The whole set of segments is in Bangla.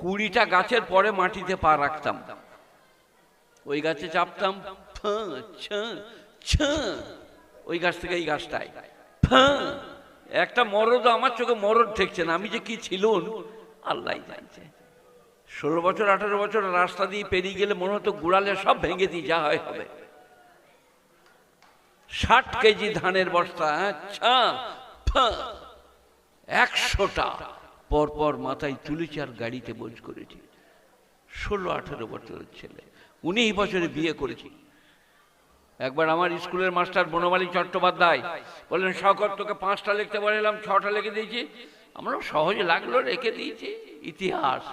20টা গাছের পরে মাটিতে পা রাখতাম, ওই গাছে চাপতাম, ওই গাছ থেকে এই গাছটায় একটা মরদ, আমার চোখে মরদ ঠেকছে না, আমি যে কি ছিলুন আল্লাহ জানছে। 16 বছর 18 বছর রাস্তা দিয়ে পেরিয়ে গেলে মনে হতো গুড়ালে সব ভেঙে দিয়ে যা হয় হবে। 60 কেজি ধানের বস্তা, 100টা পরপর মাথায় তুলেছি আর গাড়িতে বোঝ করেছি। 16-18 বছরের ছেলে, 19 বছরে বিয়ে করেছি। একবার আমার স্কুলের মাস্টার বনমালী চট্টোপাধ্যায় বললেন, শওকত তোকে 5টা লিখতে বললাম 6টা লিখে দিয়েছি। আমরা সহজ লাগলো, রেখে দিয়েছি। ইতিহাস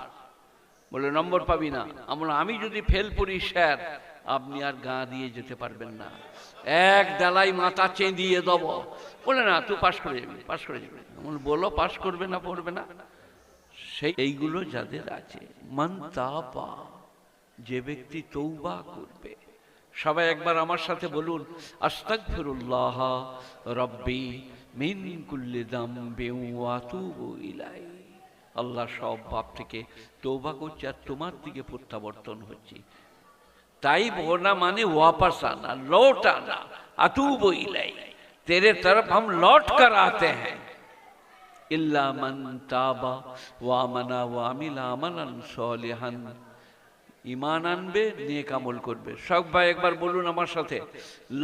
বলে নম্বর পাবি না। আমরা আমি যদি ফেল পড়ি স্যার, আপনি আর গা দিয়ে যেতে পারবেন না, এক ডালাই মাথা চেঁদিয়ে দেব। বলে না, তুই পাশ করে যাবি, পাশ করে যাবি। বলো পাশ করবে না, পড়বে না। সেই এইগুলো যাদের আছে, মান তাবা, যে ব্যক্তি তৌবা করবে। সবাই একবার আমার সাথে বলুন, আস্তাগফিরুল্লাহ রাব্বি মিন কুল্লি যামবিন ওয়া আতুবু ইলাইহি। আল্লাহ, সব পাপ থেকে তৌবা করছি আর তোমার দিকে প্রত্যাবর্তন হচ্ছি। তাই बोलना माने वापस आना, लौट आना। अतूब इलैहि, तेरे तरफ हम लौट कर आते हैं। इल्ला मन ताबा व आमना व आमिला अमलन सालिहान। ईमान आनबे, नेक আমল করবে। সব ভাই একবার বলুন আমার সাথে,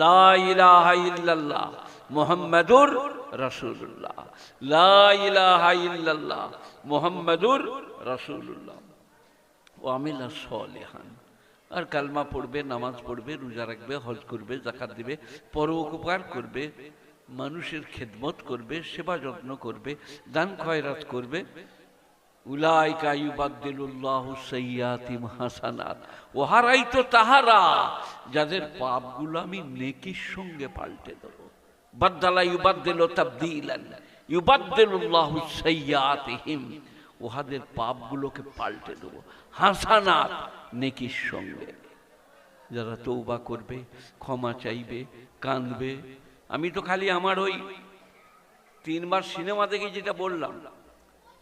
লা ইলাহা ইল্লাল্লাহ মুহাম্মাদুর রাসূলুল্লাহ, লা ইলাহা ইল্লাল্লাহ মুহাম্মাদুর রাসূলুল্লাহ ওয়া আমিলা সালিহান। আর কালমা পড়বে, নামাজ পড়বে, রোজা রাখবে, হজ করবে, যাকাত দিবে, পরোপকার করবে, মানুষের খেদমত করবে, সেবা যত্ন করবে, দান খয়রাত করবে। উলাইকা ইউবাদদিলুল্লাহু সাইয়্যাতিহিম হাসানাত। ওহারাই তো তাহারা যাদের পাপগুলো আমি নেকির সঙ্গে পাল্টে দেব। বাদদালা ইউবাদদিলু তাবদীলান, ইউবাদদিলুল্লাহু সাইয়্যাতিহিম, ওহাদের পাপগুলোকে পাল্টে দেব হাসানাত, নেকির সঙ্গে। যারা তৌবা করবে, ক্ষমা চাইবে, কাঁদবে। আমি তো খালি আমার ওই 3বার সিনেমা দেখে যেটা বললাম,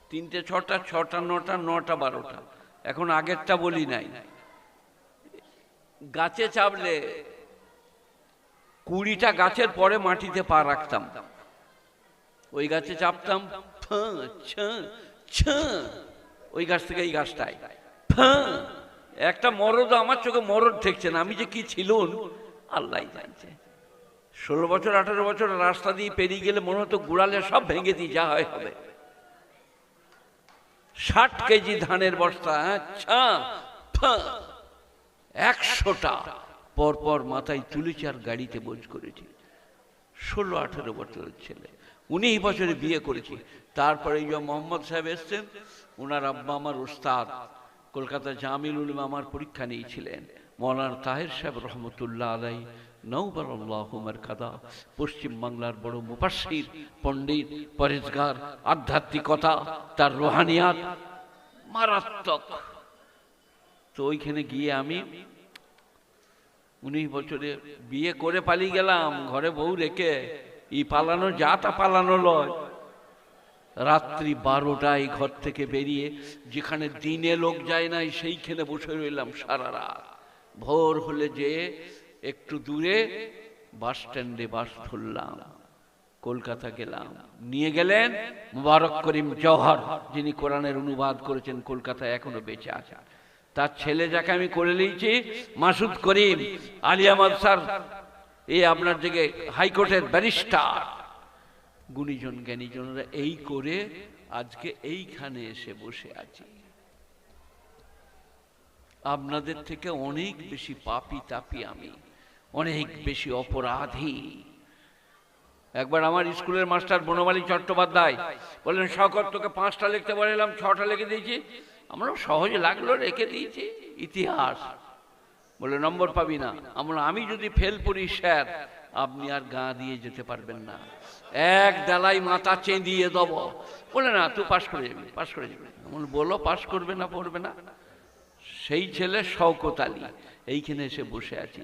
3টে 6টা, 6টা 9টা, 9টা 12টা, এখন আগেরটা বলি নাই। গাছে চাপলে 20টা গাছের পরে মাটিতে পা রাখতাম, ওই গাছে চাপতাম, ওই গাছ থেকে এই গাছটায় একটা মরদ, আমার চোখে মরদ ঠেকছে না, আমি যে কি ছিলুন আল্লাহ জানছে। 16 বছর 18 বছর রাস্তা দিয়ে পেরিয়ে গেলে মনে হতো গুড়ালে সব ভেঙে দিয়ে যা হয় হবে। 60 কেজি ধানের বস্তা, 100টা পরপর মাথায় তুলেছি আর গাড়িতে বোঝ করেছি। 16-18 বছরের ছেলে, 19 বছরে বিয়ে করেছি। তারপরে এই যে মোহাম্মদ সাহেব এসছেন, ওনার আব্বা আমার উস্তাদ, কলকাতা জামিল উলুমে আমার পরীক্ষা নিয়েছিলেন। মৌলানা তাহের সাহেব রহমতুল্লাহ আলাই, নওবার আল্লাহু মারকাদা, পশ্চিম বাংলার বড় মুফাসসির, পণ্ডিত, পরেজগার, আধ্যাত্মিকতা, তার রুহানিয়াত মারাত্মক। তো ওইখানে গিয়ে আমি 19 বছরে বিয়ে করে পালিয়ে গেলাম, ঘরে বউ রেখে। ই পালানো যা তা পালানো লয়। রাত্রি 12টায় ঘর থেকে বেরিয়ে, যেখানে দিনে লোক যায় নাই সেইখানে বসে রইলাম সারা রাত। ভোর হলে যে একটু দূরে বাস স্ট্যান্ডে বাস ধরলাম, কলকাতা গেলাম। নিয়ে গেলেন মুবারক করিম জওহর, যিনি কোরআনের অনুবাদ করেছেন, কলকাতায় এখনো বেঁচে আছে। তার ছেলে যাকে আমি করে নিয়েছি, মাসুদ করিম আলিয়া মাদ্রাসার, এই আপনার দিকে হাইকোর্টের ব্যারিস্টার, গুণীজন জ্ঞানীজনরা, এই করে আজকে এইখানে এসে বসে আছি। আপনাদের থেকে অনেক বেশি পাপী তাপী আমি, অনেক বেশি অপরাধী। একবার আমার স্কুলের মাস্টার বনমালী চট্টোপাধ্যায় বললেন, শওকত তোকে 5টা লিখতে বললাম 6টা লিখে দিয়েছি। আমরা সহজ লাগলো, রেখে দিয়েছি। ইতিহাস বলে নম্বর পাবি না। আমরা আমি যদি ফেল পড়ি স্যার, আপনি আর গা দিয়ে যেতে পারবেন না, এক ডালাই মাথা চেঁদিয়ে দেব। বলে না, তুই পাশ করে যাবি, পাশ করে যাবি। বলো পাশ করবে না, পড়বে না। সেই ছেলে শওকত আলী, এইখানে এসে বসে আছি।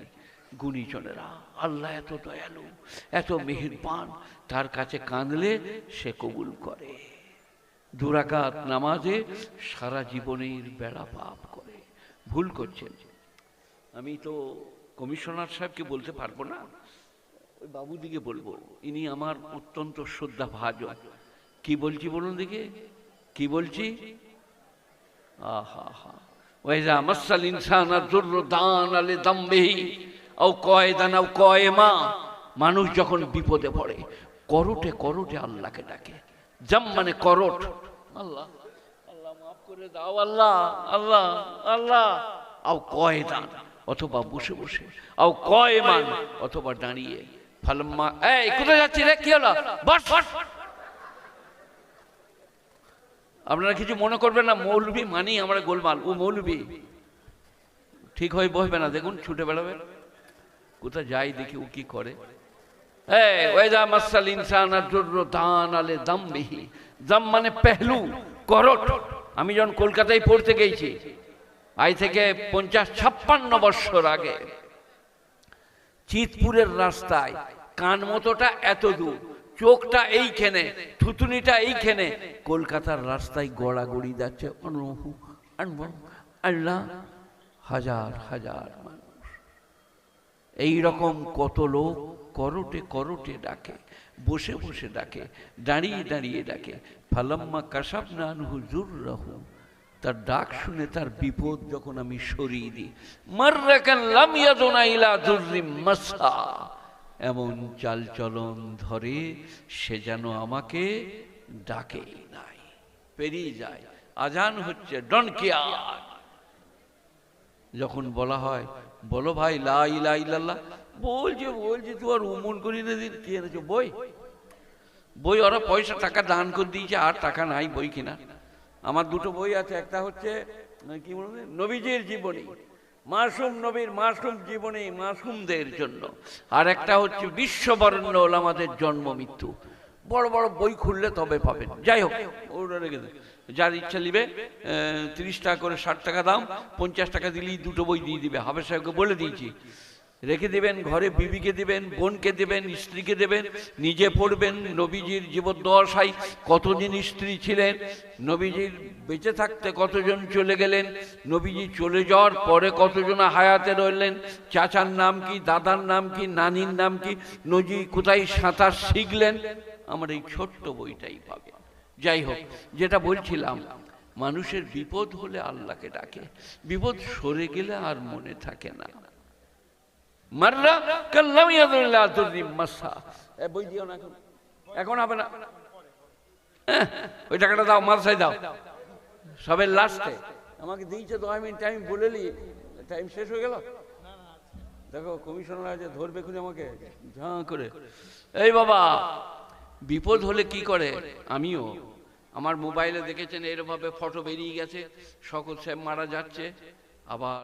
গুণীজনেরা, আল্লাহ এত দয়ালু, এত মেহেরবান, তার কাছে কাঁদলে সে কবুল করে। 2 রাকাত নামাজে সারা জীবনের বেড়া পাপ করে। ভুল করছেন। আমি তো কমিশনার সাহেবকে বলতে পারবো না, ওই বাবুদিকে বলবো, ইনি আমার অত্যন্ত শ্রদ্ধা ভাজন। কি বলছি বলুন দেখে, কি বলছি? আহা হা, ওয়াইজা মাসাল ইনসানা যুররু দান আলে দামবিহি আও কয়দান আও কয়মা, মানুষ যখন বিপদে পড়ে করোটে করোটে আল্লাহকে ডাকে। জাম মানে করোট, আল্লাহ আল্লাহ মাফ করে দাও, আল্লাহ আল্লাহ আল্লাহ। আও কয়দান, অথবা বসে বসে, আও কয়মান, অথবা দাঁড়িয়ে। ফালাম্মা, এই কোথায় যাচ্ছি রে, কি হলো, বস বস। আপনারা কিছু মনে করবেন না, মৌলবি মানি আমরা গোলমাল, ও মৌলবি ঠিক হয়ে বসবে না, দেখুন ছুটে বেড়াবে। কোথায় যাই দেখি ও কি করে। ওয়াইদা মাসাল ইনসানা যুররু দান আলে দামবিহি, দাম মানে পেহলু, করট। আমি যখন কলকাতায় পড়তে গেছি, আজ থেকে 50-56 বছর আগে, চিতপুরের রাস্তায় কান মতোটা এত দূর, চোখটা এইখানে, থুতুনিটা এইখানে, কলকাতার রাস্তায় গড়াগড়ি যাচ্ছে আল্লাহ, হাজার হাজার মানুষ। এই রকম কত লোক করোটে করোটে ডাকে, বসে বসে ডাকে, দাঁড়িয়ে দাঁড়িয়ে ডাকে। ফালাম্মা কাশাফনা আনহু যুররাহু, তার ডাক শুনে তার বিপদ যখন আমি সরিয়ে দিই, মাররাকান লাম ইয়াদুনা ইলা যুররিম মাসা, এমন চালচলন ধরে সে যেন আমাকে ডাকেই নাই, পেরিয়ে যায়। আজান হচ্ছে, ডন কেয়ার। যখন বলা হয় বলো ভাই লা ইলাহা ইল্লাল্লাহ, বলছে বলছে তুই আর উমন করি না, দিন কি এনেছো বই, বই ওরা পয়সা টাকা দান করে দিয়েছে, আর টাকা নাই বই কিনা। আমার 2টো বই আছে, একটা হচ্ছে কি বলবে, নবীজির জীবনী, মাসুম নবীর মাসুম জীবনী মাসুমদের জন্য, আর একটা হচ্ছে বিশ্ববরেণ্য ওলামাদের জন্ম মৃত্যু। বড় বড় বই খুললে তবে পাবেন। যাই হোক, ওটা রেখে দেন, যার ইচ্ছা নিবে। 30 টাকা করে 60 টাকা দাম, 50 টাকা দিলেই 2টো বই দিয়ে দিবে। হাফেজ সাহেবকে বলে দিয়েছি, রেখে দেবেন ঘরে, বিবিকে দেবেন, বোনকে দেবেন, স্ত্রীকে দেবেন, নিজে পড়বেন। নবীজির জীবদ্দশায় কতদিন স্ত্রী ছিলেন, নবীজির বেঁচে থাকতে কতজন চলে গেলেন, নবীজি চলে যাওয়ার পরে কতজন হায়াতে রইলেন, চাচার নাম কি, দাদার নাম কি, নানির নাম কি, নবী কোথায় সাঁতার শিখলেন, আমার এই ছোট্ট বইটাই পাবেন। যাই হোক, যেটা বলছিলাম, মানুষের বিপদ হলে আল্লাহকে ডাকে, বিপদ সরে গেলে আর মনে থাকে না। মাররা কাল্লাম ইয়াদুল্লাহ যুররিম মাসা, বই দিও না এখন, এখন হবে না, ওই টাকাটা দাও, মাদ্রাসায় দাও। সবের লাস্টে আমাকে দিয়েছে 10 মিনিট, টাইম বলে নি, টাইম শেষ হয়ে গেল। দেখো কমিশনার আছে, ধরবে খুঁজে আমাকে ঝাঁ করে। এই বাবা, বিপদ হলে কি করে, আমিও আমার মোবাইলে দেখেছেন এরভাবে ফটো বেরিয়ে গেছে, শওকত সাহেব মারা যাচ্ছে, আবার